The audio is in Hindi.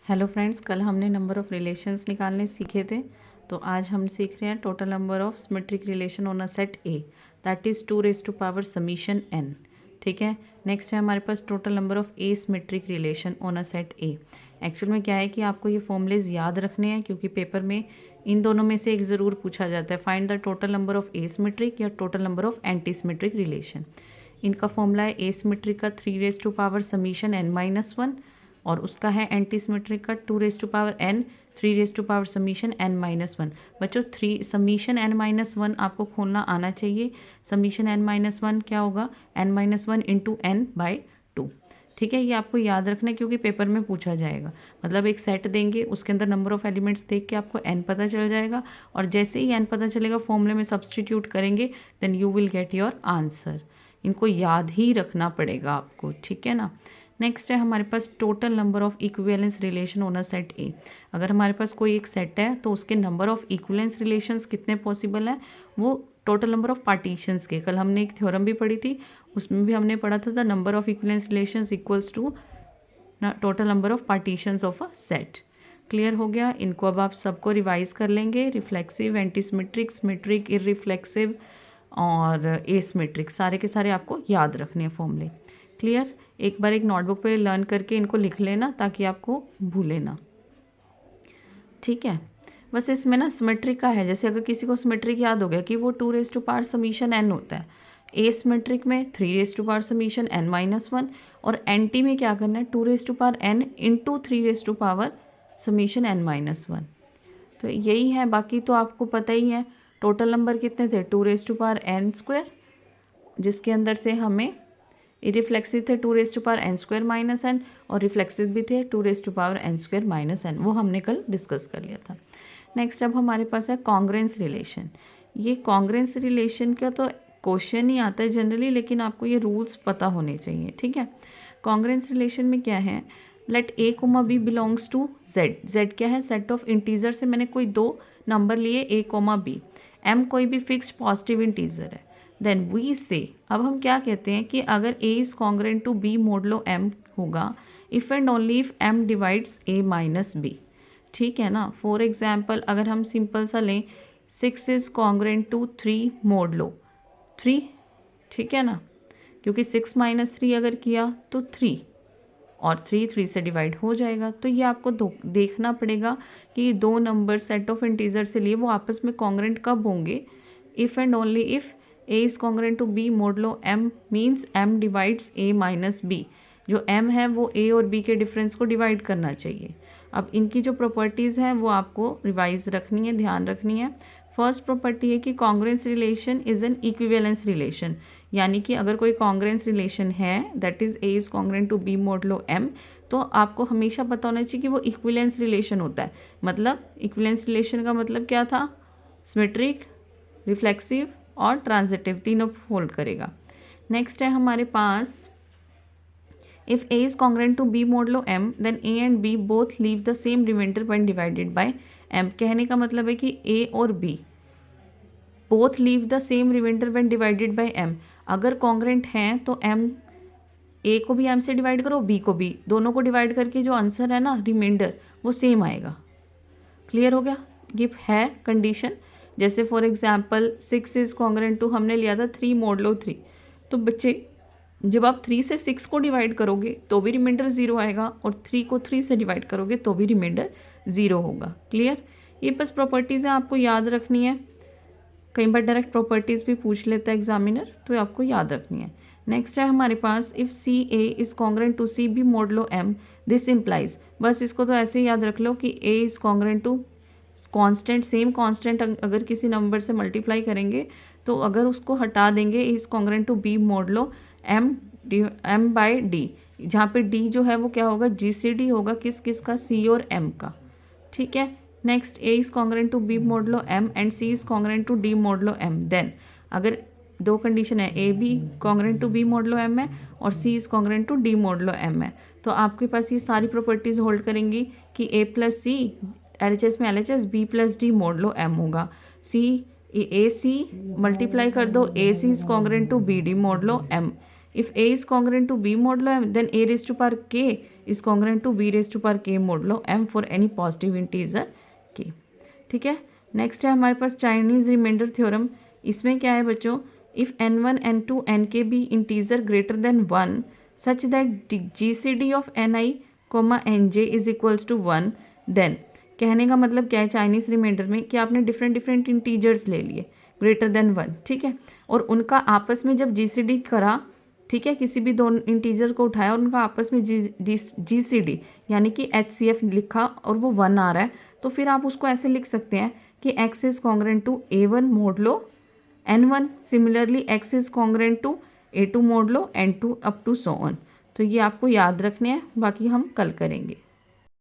हेलो फ्रेंड्स, कल हमने नंबर ऑफ़ रिलेशंस निकालने सीखे थे। तो आज हम सीख रहे हैं total number of symmetric relation on a set A, that is 2 summation n। ठीक है। नेक्स्ट है हमारे पास total number of asymmetric relation on a set A. Actual में क्या है कि आपको ये फॉर्मूलेज याद रखने हैं, क्योंकि पेपर में इन दोनों में से एक ज़रूर पूछा जाता है, find the total number of asymmetric या total number of anti symmetric relation. इनका फॉर्मूला है ए सिमेट्रिक का 3 समीशन n-1, और उसका है एंटी सिमेट्रिक का 2n 3 समीशन n-1। बच्चों समीशन n-1 आपको खोलना आना चाहिए। समीशन n-1 क्या होगा? n-1 into n/2। ठीक है, ये आपको याद रखना है क्योंकि पेपर में पूछा जाएगा। मतलब एक सेट देंगे, उसके अंदर नंबर ऑफ एलिमेंट्स देख के आपको n पता चल जाएगा, और जैसे ही n पता चलेगा फॉर्मूले में सब्सटीट्यूट करेंगे, then you will get your answer. इनको याद ही रखना पड़ेगा आपको, ठीक है ना। नेक्स्ट है हमारे पास total number of equivalence relation on a set A. अगर हमारे पास कोई एक सेट है तो उसके नंबर ऑफ इक्विवेलेंस रिलेशंस कितने पॉसिबल हैं, वो टोटल नंबर ऑफ पार्टीशंस के। कल हमने एक थ्योरम भी पढ़ी थी, उसमें भी हमने पढ़ा था the number of equivalence relations equals to total number of partitions of a set. Clear हो गया? इनको अब आप सबको रिवाइज कर लेंगे। रिफ्लेक्सिव, एंटीसिमेट्रिक, सिमेट्रिक, इररिफ्लेक्सिव और एसिमेट्रिक, सारे के सारे आपको याद रखने हैं फॉर्मूले। क्लियर? एक बार एक नोटबुक पे लर्न करके इनको लिख लेना ताकि आपको भूले ना। ठीक है, बस इसमें ना सिमेट्रिक का है, जैसे अगर किसी को सिमेट्रिक याद हो गया कि वो 2 समीशन n होता है, ए सिमेट्रिक में 3 समीशन n-1, और एंटी में क्या करना है 2n इंटू 3 समीशन n-1। तो यही है, बाकी तो आपको पता ही है। टोटल नंबर कितने थे? 2n², जिसके अंदर से हमें इरिफ्लेक्सिव थे 2n² - n, और रिफ्लेक्सिव भी थे 2n² - n। वो हमने कल डिस्कस कर लिया था। नेक्स्ट अब हमारे पास है कॉन्ग्रेंस रिलेशन। ये कॉन्ग्रेंस रिलेशन का तो क्वेश्चन ही आता है जनरली, लेकिन आपको ये रूल्स पता होने चाहिए। ठीक है, कॉन्ग्रेंस रिलेशन में क्या है, let a, b belongs to z। z क्या है? सेट ऑफ इंटीजर से मैंने कोई दो नंबर लिए a, b। m कोई भी फिक्स्ड पॉजिटिव इंटीजर है। देन वी से, अब हम क्या कहते हैं कि अगर a is congruent to b modulo m होगा if and only if m divides a minus b। ठीक है ना। फॉर एग्जाम्पल अगर हम सिंपल सा लें, 6 इज कॉन्ग्रेंट टू 3 मोडलो 3। ठीक है ना, क्योंकि 6 - 3 अगर किया तो 3, और 3 से डिवाइड हो जाएगा। तो ये आपको देखना पड़ेगा कि दो नंबर सेट ऑफ इंटीजर से लिए वो आपस में कॉन्ग्रेंट कब होंगे। If and only if a is congruent to b modulo m means m divides a minus b। जो m है वो a और b के डिफरेंस को डिवाइड करना चाहिए। अब इनकी जो प्रॉपर्टीज़ हैं वो आपको रिवाइज रखनी है, ध्यान रखनी है। फर्स्ट प्रॉपर्टी है कि congruence relation is an equivalence relation, यानी कि अगर कोई कॉन्ग्रेंस रिलेशन है that is a is congruent to b modulo m, तो आपको हमेशा पता होना चाहिए कि वो इक्विवेलेंस रिलेशन होता है। मतलब इक्विवेलेंस रिलेशन का मतलब क्या था? सिमेट्रिक, रिफ्लेक्सिव और ट्रांजिटिव, तीनों फोल्ड करेगा। नेक्स्ट है हमारे पास, if a is congruent to b modulo m then a and b both leave the same remainder when divided by m। कहने का मतलब है कि a और b both leave the same remainder when divided by m। अगर कॉन्ग्रेंट हैं तो m, a को भी m से डिवाइड करो, b को भी, दोनों को डिवाइड करके जो आंसर है ना रिमाइंडर, वो सेम आएगा। क्लियर हो गया? ये है कंडीशन। जैसे for example 6 is congruent to, हमने लिया था 3 मोडलो 3। तो बच्चे जब आप 3 से 6 को डिवाइड करोगे तो भी रिमाइंडर 0 आएगा, और 3 को 3 से डिवाइड करोगे तो भी रिमाइंडर 0 होगा। क्लियर? ये बस प्रॉपर्टीज़ हैं, आपको याद रखनी है। कई बार डायरेक्ट प्रॉपर्टीज़ भी पूछ लेता है एग्जामिनर, तो आपको याद रखनी है। नेक्स्ट है हमारे पास, if C A is congruent to C B modulo m this implies, बस इसको तो ऐसे ही याद रख लो कि a is congruent to constant, same constant अगर किसी नंबर से मल्टीप्लाई करेंगे तो अगर उसको हटा देंगे is congruent to B modulo m bye D, जहाँ पे d जो है वो क्या होगा? GCD होगा, किस किस का? c और m का। ठीक है। Next, a is congruent to b modulo m and c is congruent to d modulo m। Then अगर दो कंडीशन है, a भी congruent to b modulo m है और c is congruent to d modulo m है, तो आपके पास ये सारी प्रॉपर्टीज होल्ड करेंगी कि a प्लस सी, LHS में LHS, b plus D modulo m होगा। c ए सी मल्टीप्लाई कर दो, A C is congruent to B D modulo m। If a is congruent to b modulo m then a raised to power k is congruent to b raise to power k modulo m for any positive integer k। ठीक है, नेक्स्ट है हमारे पास चाइनीज रिमाइंडर थ्योरम। इसमें क्या है बच्चों, if n1 n2 nk be integer greater than 1 such that GCD of ni nj is equals to 1, then कहने का मतलब क्या है चाइनीज रिमाइंडर में कि आपने डिफरेंट डिफरेंट इंटीजर्स ले लिए ग्रेटर देन 1, ठीक है, और उनका आपस में जब GCD करा, ठीक है, किसी भी दो इंटीजर को उठाया और उनका आपस में GCD यानी कि HCF लिखा और वो 1 आ रहा है, तो फिर आप उसको ऐसे लिख सकते हैं कि x is congruent to a1 modulo n1, similarly x is congruent to a2 modulo n2 up to so on. तो ये आपको याद रखने हैं, बाकी हम कल करेंगे।